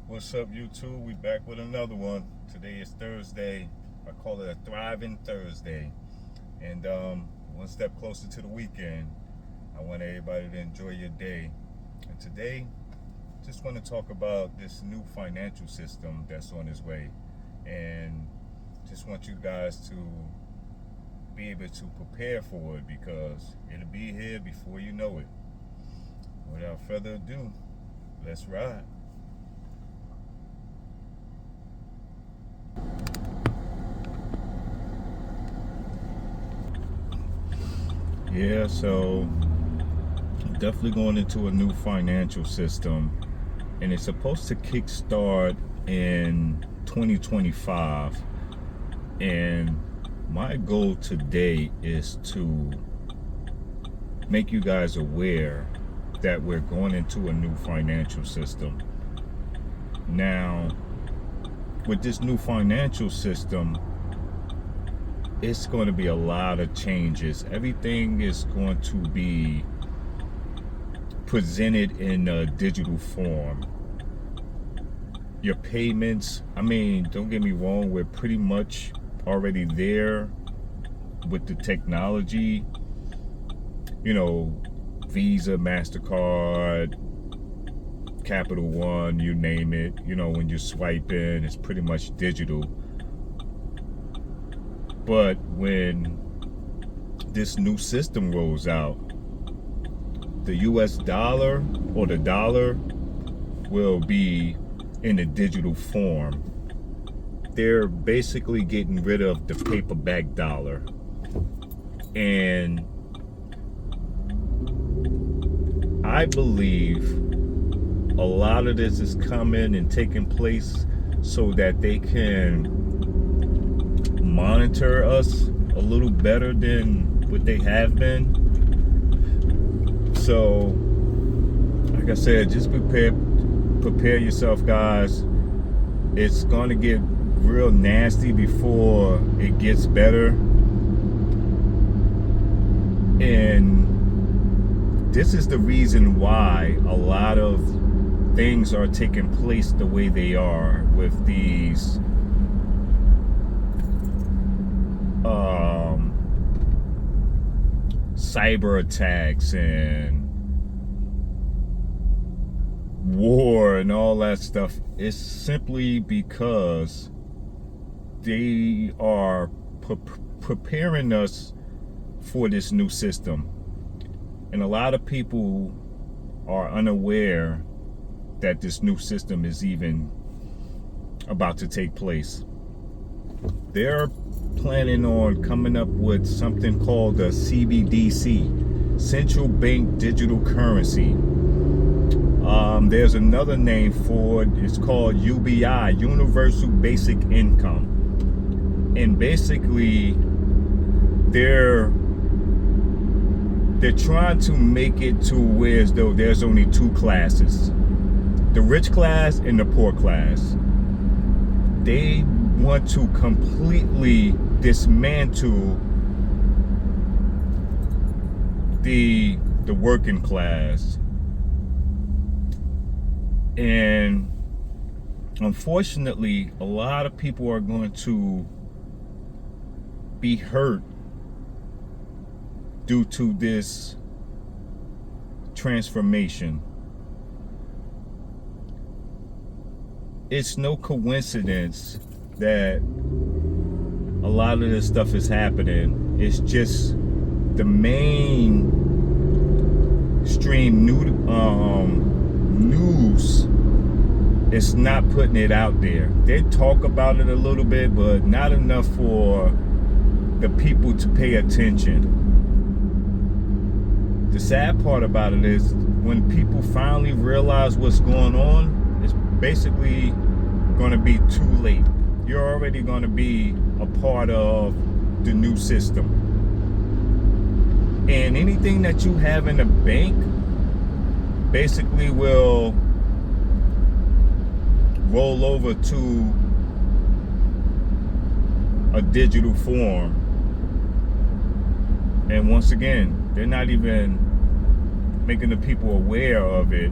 What's up, YouTube? We back with another one. Today is Thursday. I call it a thriving Thursday. And one step closer to the weekend. I want everybody to enjoy your day. And today, just want to talk about this new financial system that's on its way. And just want you guys to be able to prepare for it because it'll be here before you know it. Without further ado, let's ride. Yeah, so definitely going into a new financial system, and it's supposed to kickstart in 2025. And my goal today is to make you guys aware that we're going into a new financial system. Now, with this new financial system, it's going to be a lot of changes. Everything is going to be presented in a digital form. Your payments, don't get me wrong, we're pretty much already there with the technology. Visa, MasterCard, Capital One, you name it. When you swipe in, it's pretty much digital. But when this new system rolls out, the US dollar or the dollar will be in a digital form. They're basically getting rid of the paperback dollar. And I believe a lot of this is coming and taking place so that they can monitor us a little better than what they have been. So, like I said, just prepare yourself, guys. It's going to get real nasty before it gets better. And this is the reason why a lot of things are taking place the way they are with these cyber attacks and war and all that stuff. Is simply because they are preparing us for this new system. And a lot of people are unaware that this new system is even about to take place. They're planning on coming up with something called the CBDC, Central Bank Digital Currency. There's another name for it. It's called UBI, Universal Basic Income. And basically, they're trying to make it to where as though there's only two classes, the rich class and the poor class. They want to completely dismantle the working class. And unfortunately, a lot of people are going to be hurt due to this transformation. It's no coincidence that a lot of this stuff is happening. It's just the mainstream news is not putting it out there. They talk about it a little bit, but not enough for the people to pay attention. The sad part about it is when people finally realize what's going on, it's basically going to be too late. You're already going to be a part of the new system. And anything that you have in the bank basically will roll over to a digital form. And once again, they're not even making the people aware of it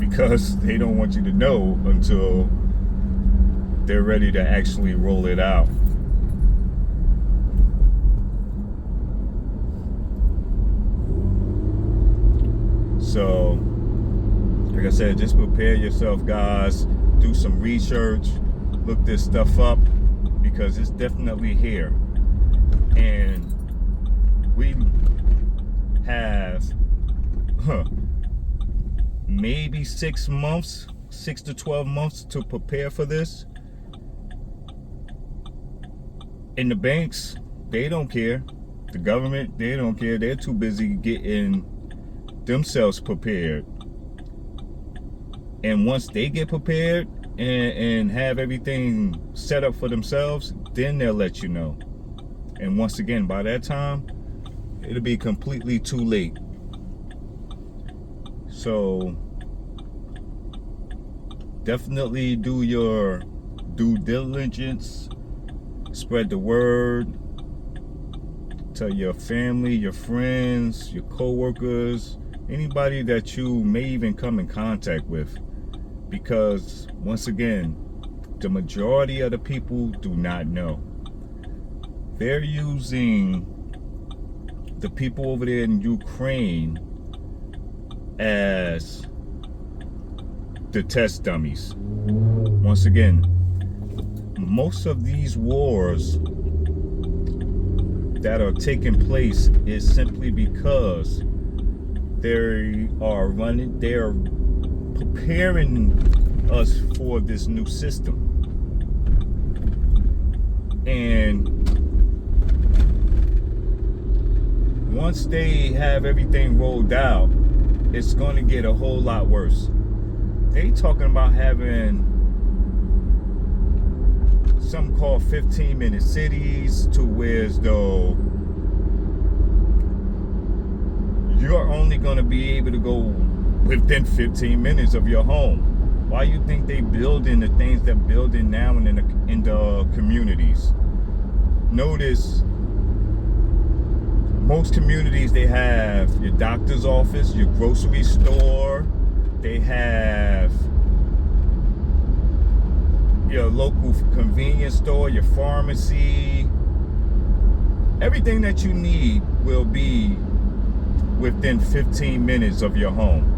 because they don't want you to know until they're ready to actually roll it out. So, like I said, just prepare yourself, guys. Do some research. Look this stuff up, because it's definitely here. And we have maybe 6 months, 6 to 12 months to prepare for this. And the banks, they don't care. The government, they don't care. They're too busy getting themselves prepared. And once they get prepared and have everything set up for themselves, then they'll let you know. And once again, by that time, it'll be completely too late. So definitely do your due diligence. Spread the word. Tell your family, your friends, your co-workers, anybody that you may even come in contact with. Because once again, the majority of the people do not know. They're using the people over there in Ukraine as the test dummies. Once again, most of these wars that are taking place is simply because they are preparing us for this new system. And once they have everything rolled out, it's going to get a whole lot worse. They talking about having something called 15-minute cities, to where as though you're only going to be able to go within 15 minutes of your home. Why you think they building the things they're building now in the communities? Notice most communities, they have your doctor's office, your grocery store, they have your local convenience store, your pharmacy. Everything that you need will be within 15 minutes of your home.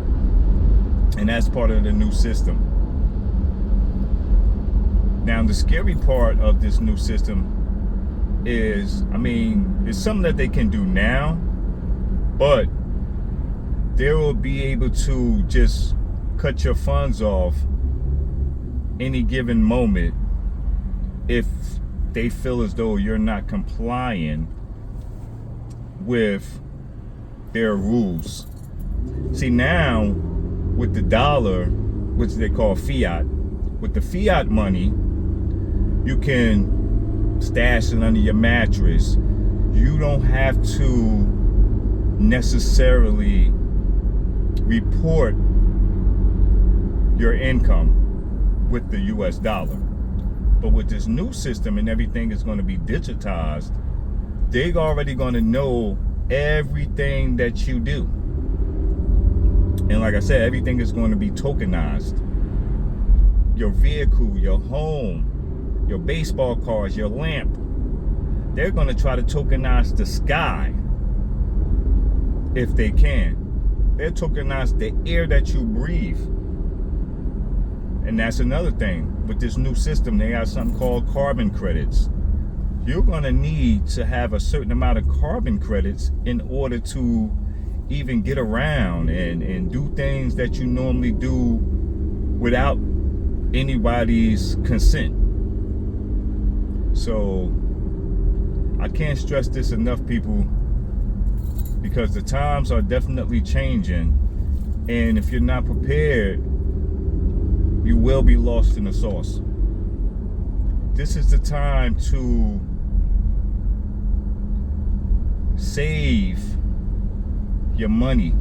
And that's part of the new system. Now, the scary part of this new system is, it's something that they can do now, but they will be able to just cut your funds off any given moment if they feel as though you're not complying with their rules. See, now with the dollar, which they call fiat, with the fiat money, you can stash it under your mattress. You don't have to necessarily report your income with the US dollar. But with this new system and everything is going to be digitized, they're already going to know everything that you do. And like I said, everything is going to be tokenized. Your vehicle, your home, your baseball cards, your lamp. They're going to try to tokenize the sky if they can. They'll tokenize the air that you breathe. And that's another thing. With this new system, they have something called carbon credits. You're going to need to have a certain amount of carbon credits in order to even get around and do things that you normally do without anybody's consent. So I can't stress this enough, people, because the times are definitely changing, and if you're not prepared, you will be lost in the sauce. This is the time to save your money.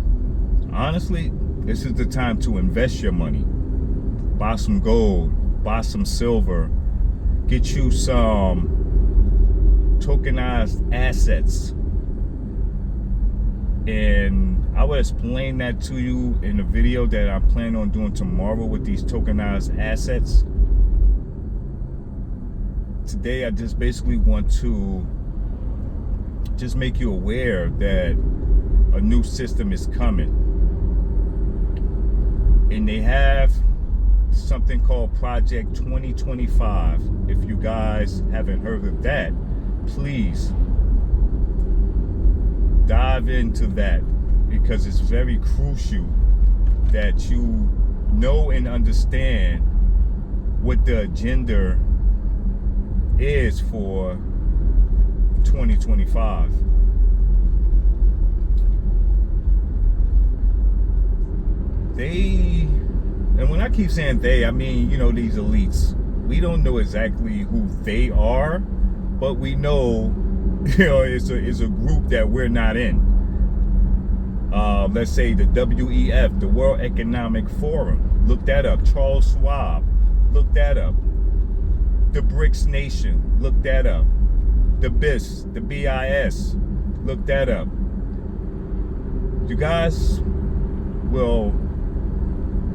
Honestly, this is the time to invest your money. Buy some gold, buy some silver, get you some tokenized assets. And I will explain that to you in the video that I plan on doing tomorrow with these tokenized assets. Today, I just basically want to just make you aware that a new system is coming. And they have something called Project 2025. If you guys haven't heard of that, please dive into that, because it's very crucial that you know and understand what the agenda is for 2025. And when I keep saying they, I mean, these elites. We don't know exactly who they are, but we know, it's a group that we're not in. Let's say the WEF, the World Economic Forum. Look that up. Charles Schwab. Look that up. The BRICS Nation. Look that up. The BIS. The BIS. Look that up. You guys will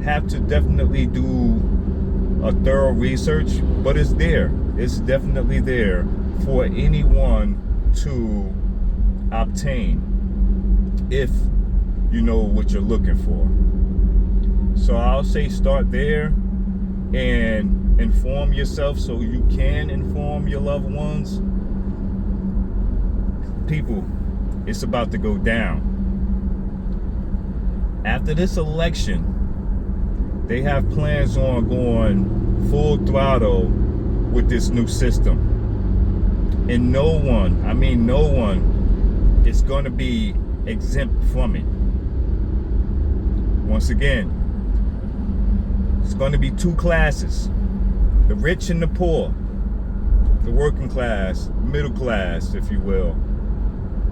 have to definitely do a thorough research, but it's there. It's definitely there for anyone to obtain if you know what you're looking for. So I'll say start there and inform yourself so you can inform your loved ones. People, it's about to go down. After this election, they have plans on going full throttle with this new system. And no one is going to be exempt from it. Once again, it's going to be two classes: the rich and the poor, the working class, middle class, if you will.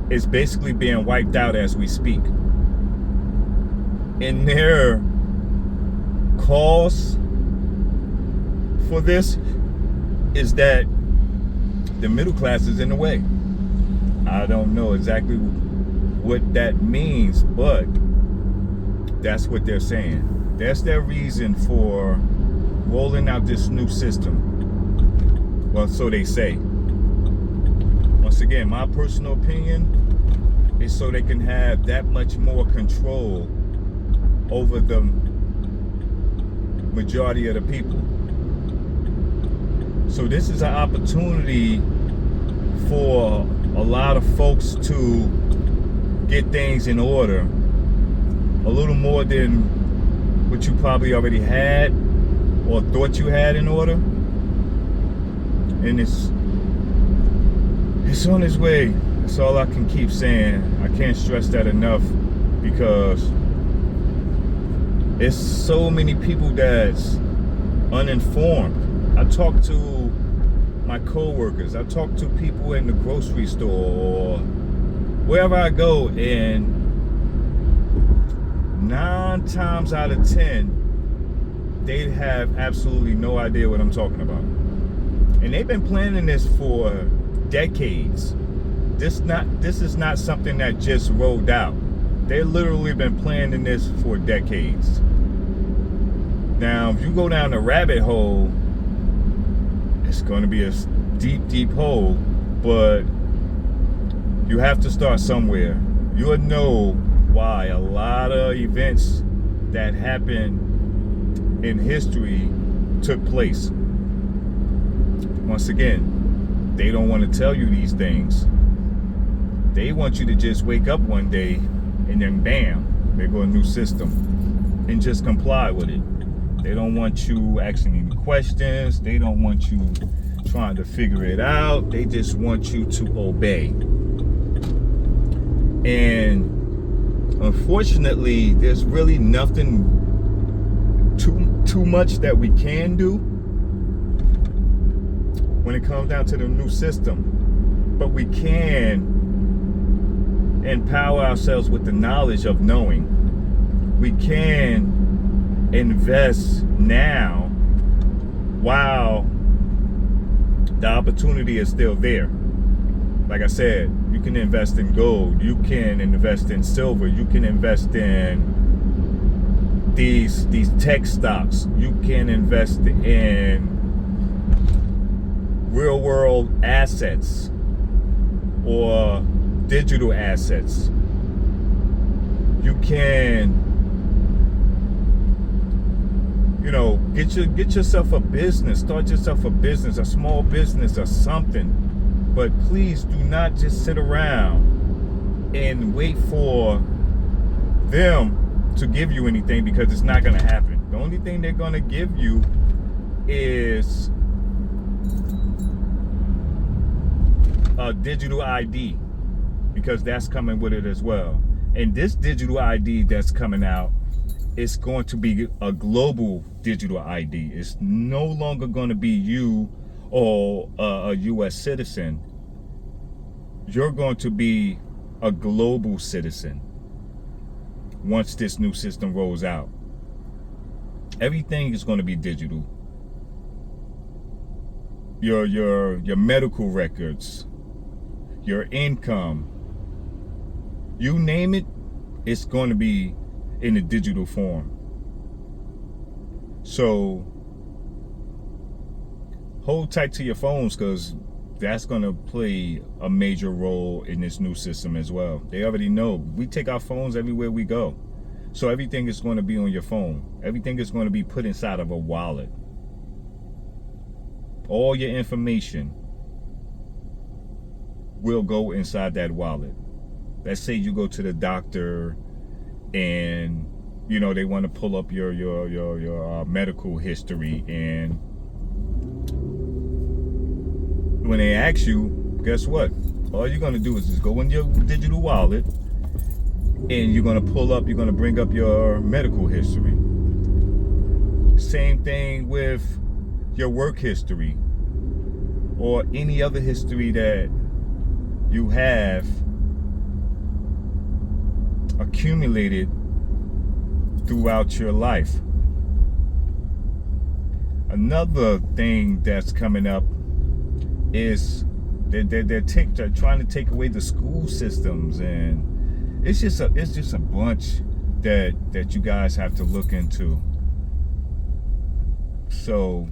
It's basically being wiped out as we speak. And their cause for this is that the middle class is in the way. I don't know exactly what that means, but that's what they're saying. That's their reason for rolling out this new system. Well, so they say. Once again, my personal opinion is so they can have that much more control over the majority of the people. So this is an opportunity for a lot of folks to get things in order, a little more than what you probably already had or thought you had in order. And it's on its way. That's all I can keep saying. I can't stress that enough, because there's so many people that's uninformed. I talk to my co-workers. I talk to people in the grocery store or wherever I go, and 9 times out of 10, they have absolutely no idea what I'm talking about. And they've been planning this for decades. This is not something that just rolled out. They've literally been planning this for decades. Now, if you go down the rabbit hole, it's going to be a deep, deep hole, but you have to start somewhere. You'll know why a lot of events that happened in history took place. Once again, they don't want to tell you these things. They want you to just wake up one day and then bam, they go a new system and just comply with it. They don't want you asking any questions. They don't want you trying to figure it out. They just want you to obey. And unfortunately, there's really nothing too much that we can do when it comes down to the new system. But we can empower ourselves with the knowledge of knowing. We can invest now while the opportunity is still there. Like I said, you can invest in gold. You can invest in silver. You can invest in these tech stocks. You can invest in real world assets or digital assets. You can, get yourself a business. Start yourself a business, a small business or something. But please do not just sit around and wait for them to give you anything, because it's not going to happen. The only thing they're going to give you is a digital ID, because that's coming with it as well. And this digital ID that's coming out is going to be a global digital ID. It's no longer going to be you or a U.S. citizen. You're going to be a global citizen once this new system rolls out. Everything is going to be digital. Your medical records, your income, you name it, it's going to be in a digital form. So hold tight to your phones, because that's going to play a major role in this new system as well. They already know. We take our phones everywhere we go. So everything is going to be on your phone. Everything is going to be put inside of a wallet. All your information will go inside that wallet. Let's say you go to the doctor and they want to pull up your medical history, and when they ask you, guess what? All you're going to do is just go in your digital wallet, and you're going to bring up your medical history. Same thing with your work history or any other history that you have accumulated throughout your life. Another thing that's coming up is they're trying to take away the school systems, and it's just a bunch that you guys have to look into. So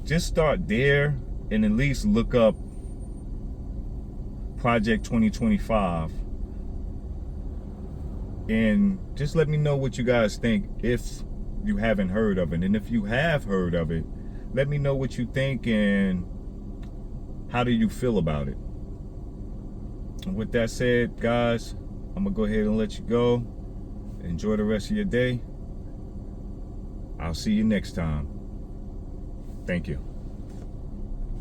just start there and at least look up Project 2025, and just let me know what you guys think if you haven't heard of it. And if you have heard of it, let me know what you think and how do you feel about it. And with that said, guys, I'm gonna go ahead and let you go. Enjoy the rest of your day. I'll see you next time. Thank you.